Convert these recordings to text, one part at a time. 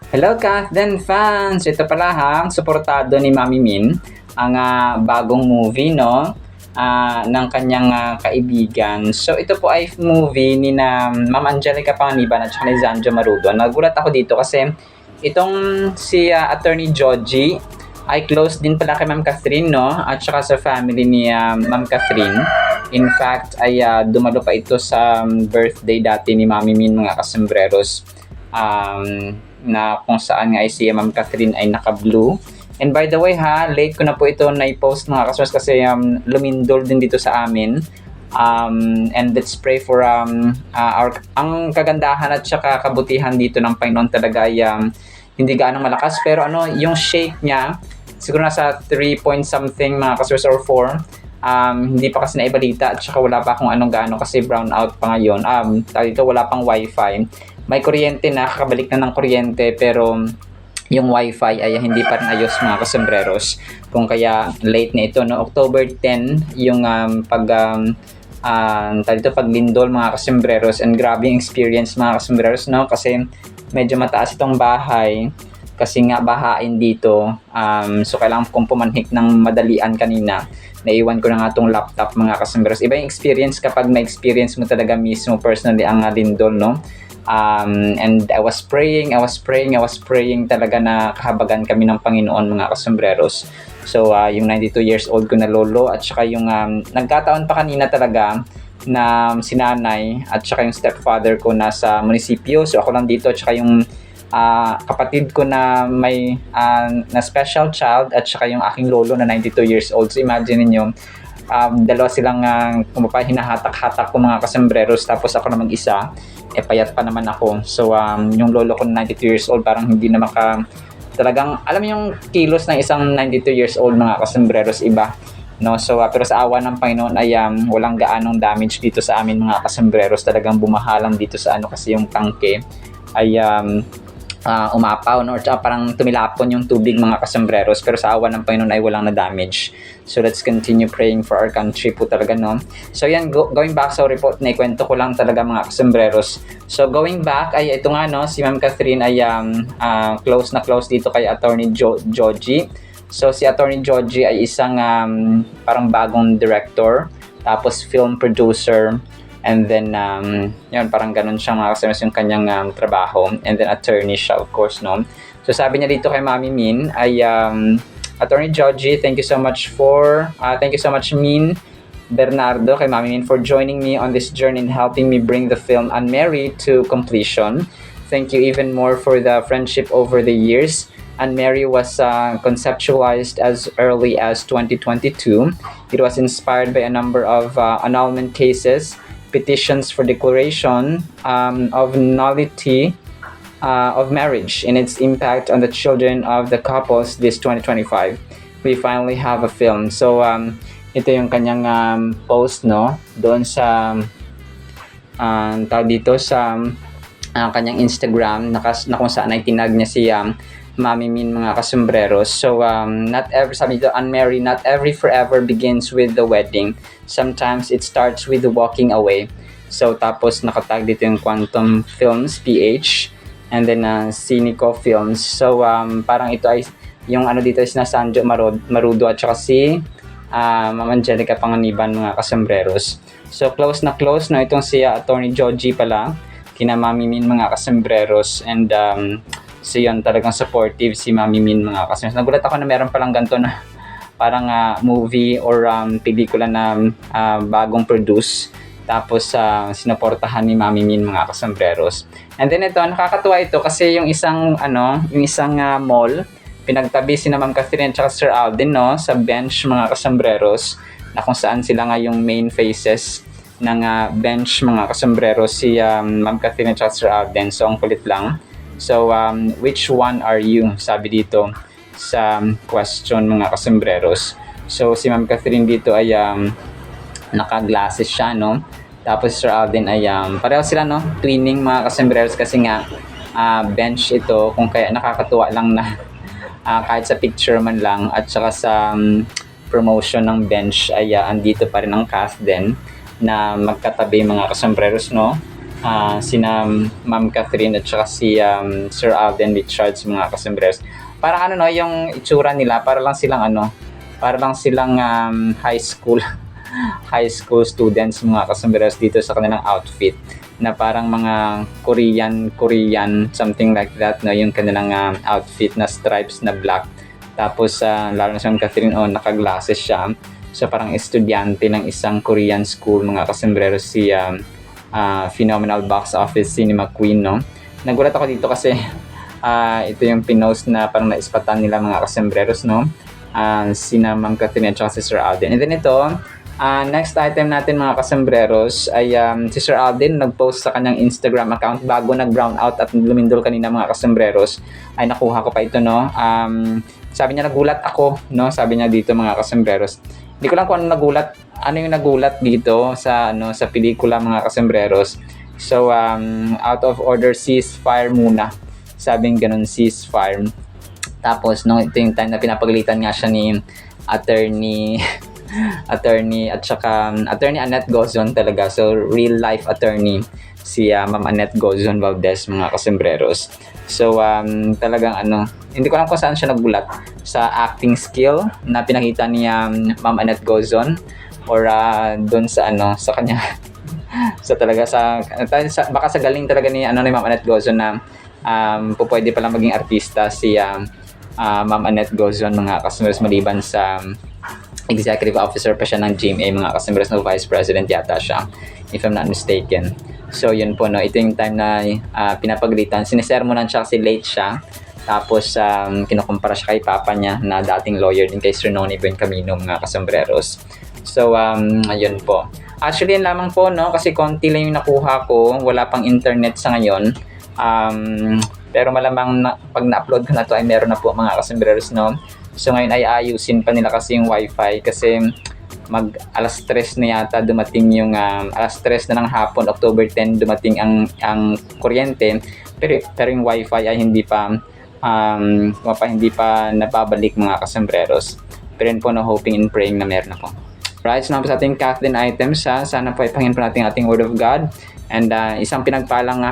Hello, Kathden fans! Ito pala ha, suportado ni Mami Min ang bagong movie, no? Ng kanyang kaibigan. So, ito po ay movie ni na Ma'am Angelica Panganiban at saka ni Zanjo Marudo. Nagulat ako dito kasi itong si Attorney Joji ay close din pala kay Ma'am Catherine, no? At saka sa family ni Ma'am Catherine. In fact, ay dumalo pa ito sa birthday dati ni Mami Min, mga kasembreros. Na kung saan nga ay si Ma'am Catherine ay naka-blue. And by the way ha, late ko na po ito na-post mga kaswas kasi lumindol din dito sa amin. And let's pray for ang kagandahan at saka kabutihan dito ng Panginoon talaga ay hindi gaano malakas. Pero yung shape niya, siguro nasa 3 point something mga kaswas or 4. Hindi pa kasi naibalita at saka wala pa kung anong gaano kasi brown out pa ngayon. Dito wala pang wifi. May kuryente na, kakabalik na ng kuryente pero yung wifi ay hindi pa rin ayos mga kasembreros. Kung kaya late na ito, no? October 10 yung paglindol mga kasembreros, and grabe yung experience mga kasembreros, no? Kasi medyo mataas itong bahay kasi nga bahain dito. So kailangan kong pumanhik ng madalian kanina. Naiwan ko na nga itong laptop mga kasembreros. Iba yung experience kapag na-experience mo talaga mismo personally ang lindol, no? And I was praying talaga na kahabagan kami ng Panginoon mga kasembreros. So yung 92 years old ko na lolo at saka yung nagkataon pa kanina talaga na si nanay at saka yung stepfather ko nasa munisipyo. So ako lang dito at saka yung kapatid ko na may na special child at saka yung aking lolo na 92 years old. So imagine niyo, dalawa silang hinahatak-hatak ko mga kasembreros tapos ako na mag-isa. Payat pa naman ako. So yung lolo ko na 92 years old parang hindi na talagang alam mo yung kilos ng isang 92 years old mga kasembreros iba, no? So pero sa awa ng Panginoon ay walang gaanong damage dito sa amin mga kasembreros. Talagang bumahalang dito sa kasi yung tangke ay umapaw, no? Or parang tumilapon yung tubig mga kasembreros, pero sa awa ng Panginoon ay walang na-damage. So let's continue praying for our country po talaga, no? So yan, going back sa report na ikwento ko lang talaga mga kasembreros. So going back ay ito nga, no, si Ma'am Catherine ay close na close dito kay Attorney Joji. So si Attorney Joji ay isang parang bagong director, tapos film producer, and then yun, parang ganun siya mga kasembreros yung kanyang trabaho, and then attorney siya of course, no? So sabi niya dito kay Mami Min ay Attorney Joji, thank you so much Min Bernardo, kay Mami Min, for joining me on this journey and helping me bring the film Unmarried to completion. Thank you even more for the friendship over the years. Unmarried was conceptualized as early as 2022. It was inspired by a number of annulment cases, petitions for declaration of nullity of marriage, and its impact on the children of the couples this 2025. We finally have a film. So ito yung kanyang post, no, doon sa tawag dito sa kanyang Instagram na kung saan ay tinag niya si Mami Min mga kasembreros. So sabi dito, Unmarried, not every forever begins with the wedding. Sometimes it starts with the walking away. So tapos nakatag dito yung Quantum Films PH, and then Cynico Films. So parang ito ay yung dito is na Sanjo Marudo at saka si Ma'am Angelica Panganiban mga kasembreros. So close na itong si Attorney Joji pala kina Mami Min mga kasembreros, and so yun, talagang supportive si Mami Min mga kasembreros. Nagulat ako na meron palang ganito na parang movie or pelikula na bagong produce tapos sinuportahan ni Mami Min mga kasembreros. And then ito, nakakatuwa ito kasi yung isang mall, pinagtabi si Ma'am Catherine at saka Sir Alden, no, sa bench mga kasembreros, na kung saan sila nga yung main faces ng bench mga kasembreros, si Ma'am Catherine at saka Sir Alden. So ang kulit lang. So which one are you? Sabi dito sa question mga kasembreros. So si Ma'am Catherine dito ay naka-glasses siya, no? Tapos Sir Alden ay pareho sila, no, cleaning mga kasembreros kasi nga bench ito, kung kaya nakakatuwa lang na kahit sa picture man lang at saka sa promotion ng bench ay andito pa rin ang cast din na magkatabi mga kasembreros, no? sina Ma'am Catherine at saka si Sir Alden Richards, mga kasembreros. Parang ano no, yung itsura nila, para lang silang high school high school students, mga kasembreros, dito sa kanilang outfit na parang mga Korean something like that no, yung kanilang outfit na stripes na black. Tapos lalo na si Ma'am Catherine, naka-glasses siya. So parang estudyante ng isang Korean school, mga kasembreros, si Phenomenal Box Office Cinema Queen, no. Nagulat ako dito kasi ito yung pinost na parang naispatan nila, mga kasembreros, no. Sina Ma'am Catherine at si Sir Alden. And then ito, next item natin, mga kasembreros, ay si Sir Alden nag-post sa kanyang Instagram account bago nag-brown out at lumindol kanina, mga kasembreros. Ay nakuha ko pa ito, no. Sabi niya, nagulat ako, no. Sabi niya dito, mga kasembreros. Hindi ko lang kung ano yung nagulat dito sa sa pelikula, mga kasembreros. So out of order, ceasefire muna. Sabing ganun, ceasefire. Tapos ito yung time na pinapagalitan nga siya ni attorney Annette Gozon talaga. So real life attorney si Ma'am Annette Gozon Valdez, mga kasembreros. So talagang hindi ko alam kung saan siya nagulat, sa acting skill na pinakita ni Ma'am Annette Gozon or doon sa sa kanya baka sa galing talaga ni Ma'am Annette Gozon na pwede pala maging artista si Ma'am Annette Gozon, mga kasembreros, maliban sa executive officer pa siya ng GMA, mga kasembreros, no, vice president yata siya, if I'm not mistaken. So yun po, no, ito yung time na pinapagalitan, sinisermonan siya kasi late siya. Tapos kinukumpara siya kay papa niya na dating lawyer din, kay Sir Noni Buencamino, mga kasembreros. So ayun po. Actually yan lamang po, no, kasi konti lang yung nakuha ko, wala pang internet sa ngayon. Pero malamang pag na-upload ko na to ay meron na po, mga kasembreros, no. So ngayon ay ayusin pa nila kasi yung wifi, kasi alas 3 na yata dumating yung alas 3 na ng hapon, October 10 dumating ang kuryente, pero yung wifi ay hindi pa nababalik, mga kasembreros. Pero yun po, no, hoping and praying na meron ako. Right, so naman po sa ating Kathleen items, sana po ipangin po natin ating Word of God. And isang pinagpalang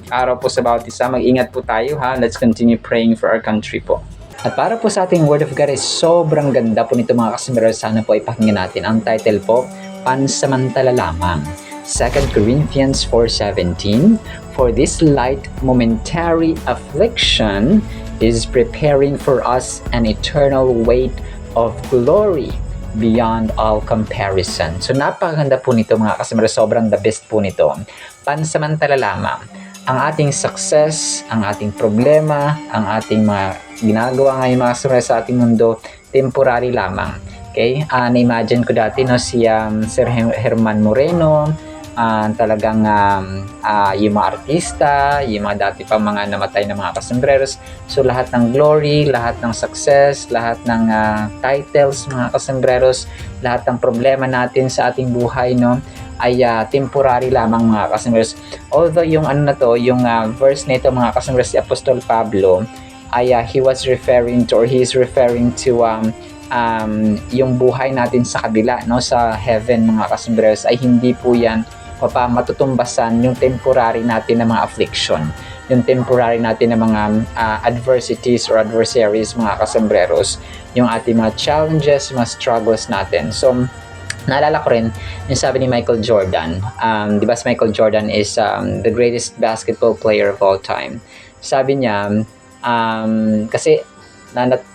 araw po sa bawat isa. Mag-ingat po tayo, ha. Let's continue praying for our country po. At para po sa ating Word of God, sobrang ganda po nito, mga kasembreros. Sana po ipakinggan natin. Ang title po, Pansamantala Lamang. 2 Corinthians 4:17, For this light momentary affliction is preparing for us an eternal weight of glory beyond all comparison. So napakaganda po nito, mga kasembreros. Sobrang the best po nito. Pansamantala lamang. Ang ating success, ang ating problema, ang ating mga ginagawa ngayon, mga kasembreros, sa ating mundo, temporary lamang. Okay? Na-imagine ko dati, no, si Sir Herman Moreno, talagang yung mga artista, yung mga dati pa mga namatay na mga kasembreros. So lahat ng glory, lahat ng success, lahat ng titles, mga kasembreros, lahat ng problema natin sa ating buhay, no, ay temporary lamang, mga kasembreros. Although yung yung verse nito, mga kasembreros, si Apostol Pablo ay he is referring to yung buhay natin sa kabila, no, sa heaven, mga kasembreros, ay hindi po yan matutumbasan yung temporary natin na mga affliction, yung temporary natin na mga adversities or adversaries, mga kasembreros, yung ating mga challenges, mga struggles natin. So naalala ko rin yung sabi ni Michael Jordan. Di ba si Michael Jordan is the greatest basketball player of all time. Sabi niya, kasi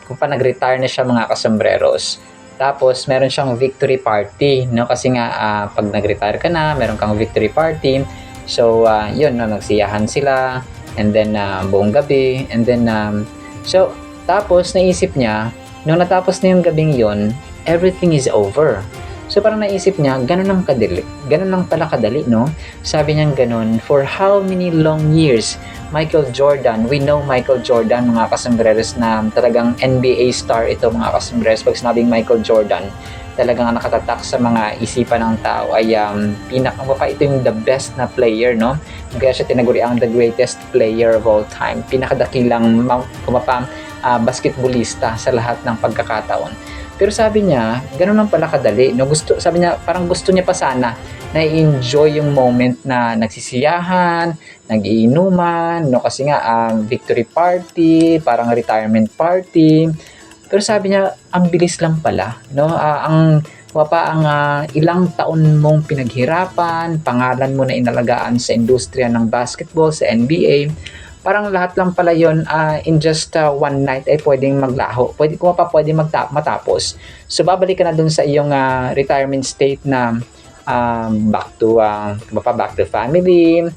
kung pa nag-retire na siya, mga kasembreros, tapos meron siyang victory party, no, kasi nga pag nag-retire ka na, meron kang victory party. So yun, no, nagsiyahan sila, and then buong gabi, and then so tapos naisip niya, nung natapos na yung gabing yun, everything is over. So parang naisip niya, ganun lang pala kadali, no? Sabi niya ganun, for how many long years, Michael Jordan, we know Michael Jordan, mga kasembreros, na talagang NBA star ito, mga kasembreros. Pag sinabing Michael Jordan, talagang nakatatak sa mga isipan ng tao ay ito yung the best na player, no? Kaya siya tinaguri ang the greatest player of all time, pinakadakilang basketballista sa lahat ng pagkakataon. Pero sabi niya, ganun lang pala kadali. No? Sabi niya, parang gusto niya pa sana na enjoy yung moment na nagsisiyahan, nagiinuman, no? Kasi nga, victory party, parang retirement party. Pero sabi niya, ang bilis lang pala. No? Ilang taon mong pinaghirapan, pangalan mo na inalagaan sa industriya ng basketball, sa NBA, parang lahat lang pala yon in just one night ay pwedeng maglaho. Pwedeng matapos. So babalik ka na dun sa iyong retirement state na back to family.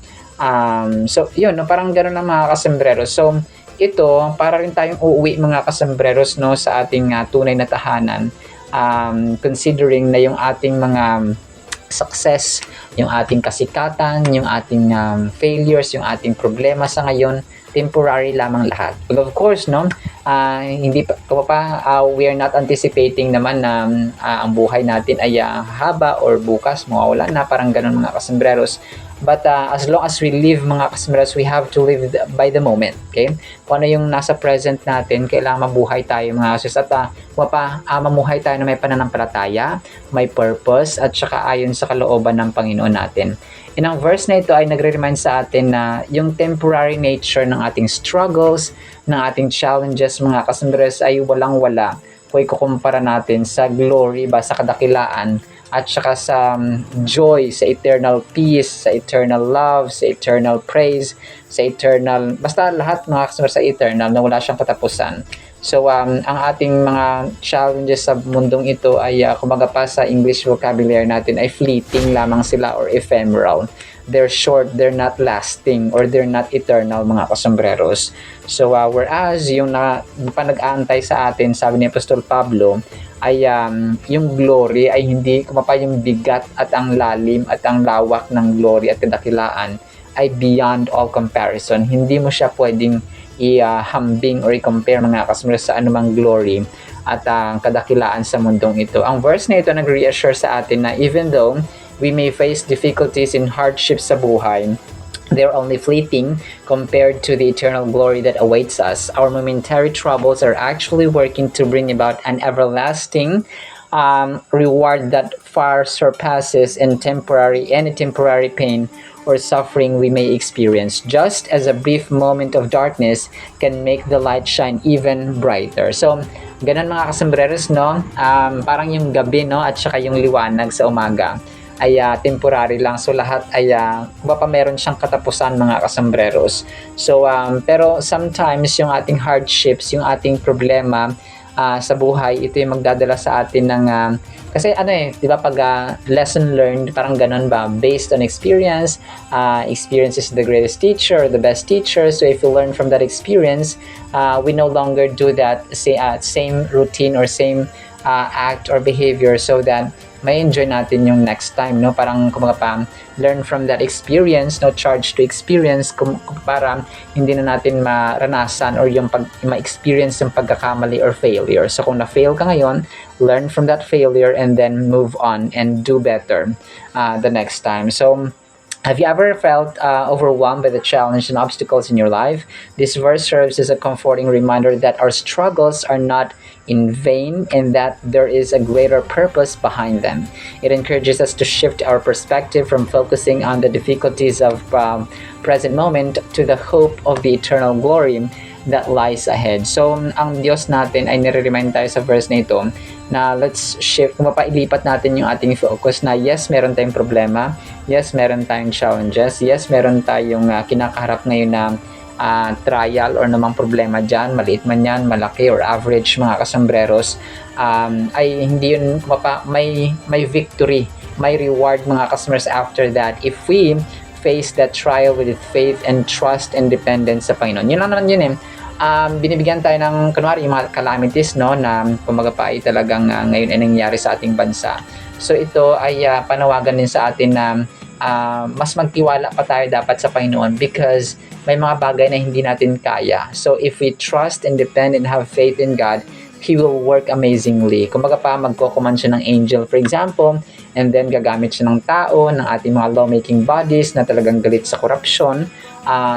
So yun, no, parang gano'n ang mga kasombrero. So ito, para rin tayong uuwi mga kasombrero, no, sa ating tunay na tahanan. Considering na yung ating mga success, yung ating kasikatan, yung ating failures, yung ating problema sa ngayon, temporary lamang lahat. But of course, no, we are not anticipating naman na ang buhay natin ay haba or bukas mawawala na, parang ganun mga kasembreros. But as long as we live mga kasembreros, we have to live by the moment. Okay? Kung ano yung nasa present natin, kailangan mabuhay tayo mga kasembreros. At mamuhay tayo na may pananampalataya, may purpose, at saka ayon sa kalooban ng Panginoon natin. And ang verse na ito ay nagre-remind sa atin na yung temporary nature ng ating struggles, ng ating challenges mga kasembreros ay walang-wala kung ikukumpara natin sa glory ba, sa kadakilaan, at saka sa joy, sa eternal peace, sa eternal love, sa eternal praise, sa eternal, basta lahat mga kasembreros sa eternal na wala siyang katapusan. So, ang ating mga challenges sa mundong ito ay, kumbaga pa sa English vocabulary natin, ay fleeting lamang sila or ephemeral. They're short, they're not lasting, or they're not eternal mga kasombreros. So, whereas yung nag-aantay sa atin, sabi ni Apostol Pablo, ay yung glory ay hindi, kumapa yung bigat at ang lalim at ang lawak ng glory at kadakilaan ay beyond all comparison. Hindi mo siya pwedeng i-hambing or i-compare mga kasombrero sa anumang glory at kadakilaan sa mundong ito. Ang verse na ito nag-reassure sa atin na even though we may face difficulties and hardships sa buhay, they're only fleeting compared to the eternal glory that awaits us. Our momentary troubles are actually working to bring about an everlasting reward that far surpasses any temporary pain or suffering we may experience. Just as a brief moment of darkness can make the light shine even brighter. So, ganun mga kasembreros, no? Parang yung gabi, no? At saka yung liwanag sa umaga ay temporary lang. So, lahat ay meron siyang katapusan mga kasembreros. So, pero sometimes yung ating hardships, yung ating problema sa buhay, ito yung magdadala sa atin ng kasi di ba pag lesson learned, parang ganun ba, based on experience, experience is the greatest teacher, the best teacher. So if we learn from that experience, we no longer do that same routine or same act or behavior, so that may enjoy natin yung next time, no? Parang kumaga pa, learn from that experience, no? Charge to experience, para hindi na natin maranasan or yung ma-experience yung pagkakamali or failure. So kung na-fail ka ngayon, learn from that failure and then move on and do better the next time. So, have you ever felt overwhelmed by the challenge and obstacles in your life? This verse serves as a comforting reminder that our struggles are not in vain and that there is a greater purpose behind them. It encourages us to shift our perspective from focusing on the difficulties of present moment to the hope of the eternal glory that lies ahead. So, ang Diyos natin ay nire-remind tayo sa verse na ito na let's shift, mapailipat natin yung ating focus na yes, meron tayong problema, yes, meron tayong challenges, yes, meron tayong kinakaharap ngayon na trial or namang problema dyan, maliit man yan, malaki or average mga kasambreros, ay hindi yun, may victory, may reward mga customers after that if we face that trial with faith and trust and dependence sa Panginoon. Yun lang naman yun eh. Binibigyan tayo ng, kunwari, yung mga calamities, no, na kumaga pa ay talagang ngayon ay nangyayari sa ating bansa. So ito ay panawagan din sa atin na mas magtiwala pa tayo dapat sa Panginoon because may mga bagay na hindi natin kaya. So if we trust and depend and have faith in God, He will work amazingly. Kumbaga pa, magko-command siya ng angel, for example, and then gagamit siya ng tao, ng ating mga lawmaking bodies na talagang galit sa korupsyon.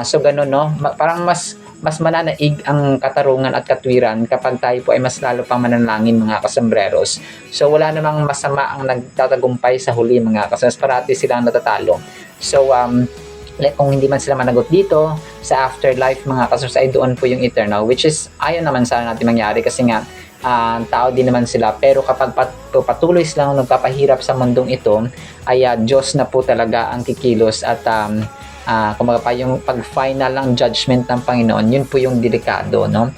So ganun, no? Parang mas mas mananaig ang katarungan at katwiran kapag tayo po ay mas lalo pang mananalangin, mga kasembreros. So wala namang masama ang nagtatagumpay sa huli, mga kasembreros, parati silang natatalo. So like kung hindi man sila managot dito sa afterlife, mga kasembreros, ay doon po yung eternal, which is ayaw naman sana natin mangyari kasi nga tao din naman sila. Pero kapag patuloy silang nagpapahirap sa mundong ito, ay Diyos na po talaga ang kikilos at kumbaga pa yung pag-final ng judgment ng Panginoon, yun po yung delikado, no?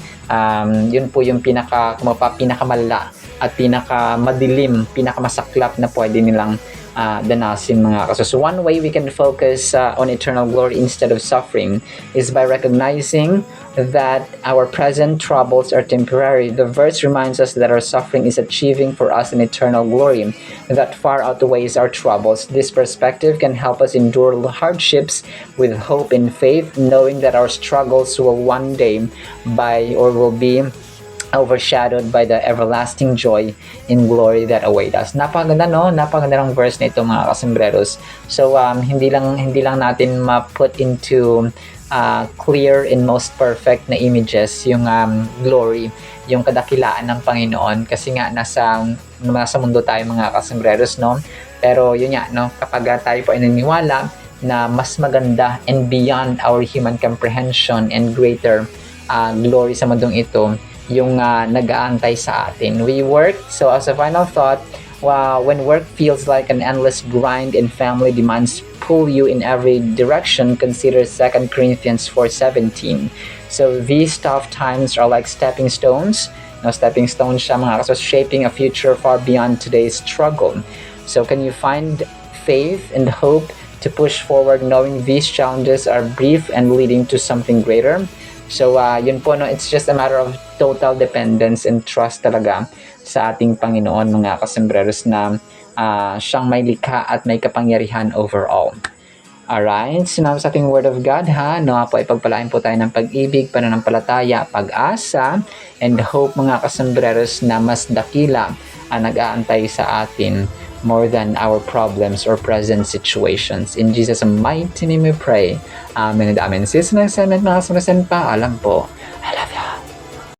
Yun po yung pinakamalala at pinakamadilim, pinakamasaklap na pwede nilang danasin, mga kasos. So one way we can focus on eternal glory instead of suffering is by recognizing that our present troubles are temporary. The verse reminds us that our suffering is achieving for us an eternal glory that far outweighs our troubles. This perspective can help us endure hardships with hope and faith, knowing that our struggles will one day will be overshadowed by the everlasting joy in glory that await us. Napakaganda, no? Napakaganda ng verse na ito, mga kasembreros. So hindi lang natin ma-put into clear and most perfect na images yung glory, yung kadakilaan ng Panginoon, kasi nga nasa mundo tayo, mga kasembreros, no? Pero yun nga, no, kapag tayo po ay naniniwala na mas maganda and beyond our human comprehension and greater glory sa mundong ito yung nag-aantay sa atin. We work, so as a final thought, when work feels like an endless grind and family demands pull you in every direction, consider 2 Corinthians 4:17. So these tough times are like stepping stones. No, stepping stones siya, mga kasos, shaping a future far beyond today's struggle. So can you find faith and hope to push forward, knowing these challenges are brief and leading to something greater? So yun po, no, it's just a matter of total dependence and trust talaga sa ating Panginoon, mga kasembreros, na siyang may likha at may kapangyarihan overall. Alright, sinabi sa ating Word of God, no, po ay pagpalain po tayo ng pag-ibig, pananampalataya, pag-asa, and hope, mga kasembreros, na mas dakila ang nag-aantay sa atin more than our problems or present situations. In Jesus' mighty name we pray. Amen and amen. Sis, mga kasembreros, paalam po.